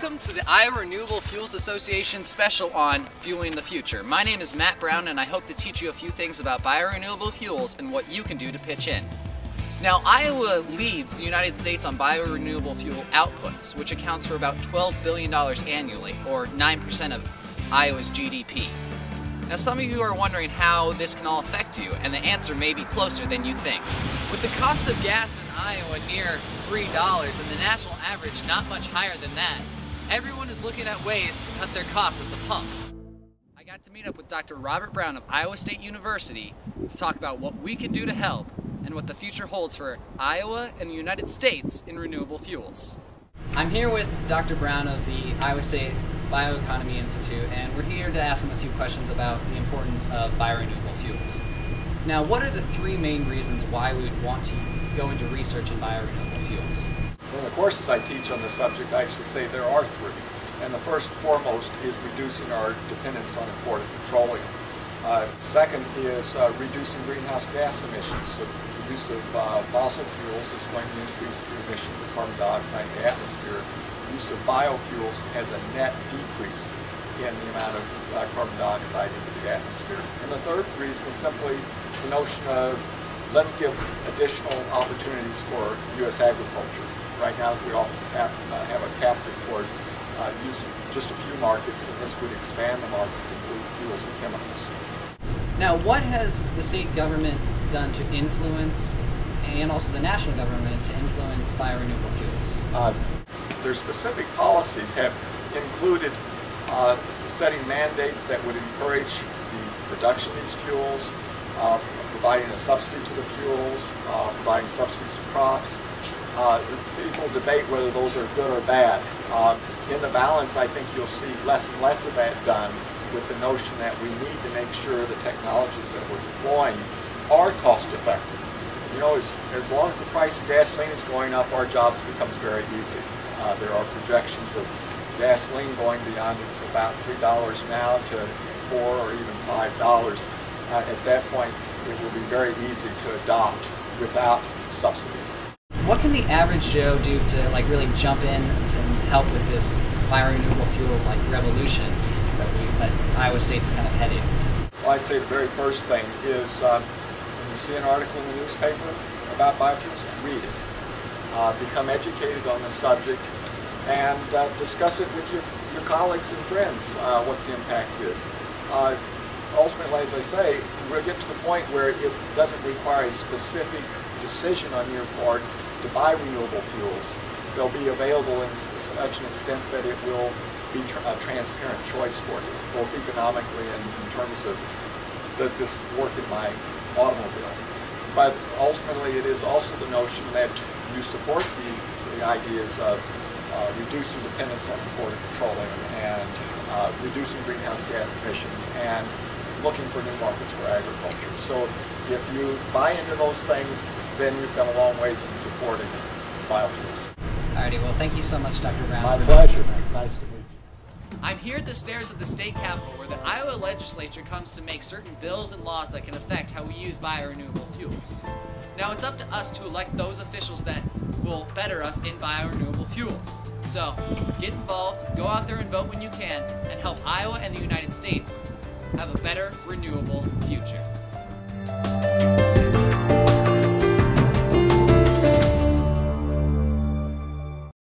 Welcome to the Iowa Renewable Fuels Association special on Fueling the Future. My name is Matt Brown and I hope to teach you a few things about biorenewable fuels and what you can do to pitch in. Now, Iowa leads the United States on biorenewable fuel outputs, which accounts for about $12 billion annually, or 9% of Iowa's GDP. Now, some of you are wondering how this can all affect you, and the answer may be closer than you think. With the cost of gas in Iowa near $3 and the national average not much higher than that, everyone is looking at ways to cut their costs at the pump. I got to meet up with Dr. Robert Brown of Iowa State University to talk about what we can do to help and what the future holds for Iowa and the United States in renewable fuels. I'm here with Dr. Brown of the Iowa State Bioeconomy Institute, and we're here to ask him a few questions about the importance of biorenewable fuels. Now, what are the three main reasons why we would want to go into research in biorenewable fuels? Well, in the courses I teach on the subject, I actually say there are three. And the first and foremost is reducing our dependence on imported petroleum. Second is reducing greenhouse gas emissions. So the use of fossil fuels is going to increase the emissions of carbon dioxide in the atmosphere. The use of biofuels has a net decrease in the amount of carbon dioxide into the atmosphere. And the third reason is simply the notion of let's give additional opportunities for U.S. agriculture. Right now we often have a captive toward use of just a few markets, and this would expand the markets to include fuels and chemicals. Now, what has the state government done to influence, and also the national government, to influence biorenewable fuels? Their specific policies have included setting mandates that would encourage the production of these fuels, providing a substitute to the fuels, providing substitutes to crops. People debate whether those are good or bad. In the balance, I think you'll see less and less of that done with the notion that we need to make sure the technologies that we're deploying are cost effective. You know, as long as the price of gasoline is going up, our jobs becomes very easy. There are projections of gasoline going beyond it's about $3 now to $4 or even $5. At that point, it will be very easy to adopt without subsidies. What can the average Joe do to really jump in to help with this biorenewable fuel revolution that Iowa State's kind of headed? Well, I'd say the very first thing is when you see an article in the newspaper about biofuels, read it. Become educated on the subject and discuss it with your colleagues and friends, what the impact is. Ultimately, as I say, we'll get to the point where it doesn't require a specific decision on your part to buy renewable fuels. They'll be available in such an extent that it will be a transparent choice for you, both economically and in terms of does this work in my automobile. But ultimately, it is also the notion that you support the ideas of reducing dependence on imported petroleum and reducing greenhouse gas emissions and looking for new markets for agriculture. So if you buy into those things, then you've come a long ways in supporting biofuels. Alrighty, well, thank you so much, Dr. Brown. My pleasure. Nice to meet you. I'm here at the stairs of the state capitol where the Iowa legislature comes to make certain bills and laws that can affect how we use biorenewable fuels. Now, it's up to us to elect those officials that will better us in biorenewable fuels. So, get involved, go out there and vote when you can, and help Iowa and the United States have a better renewable future.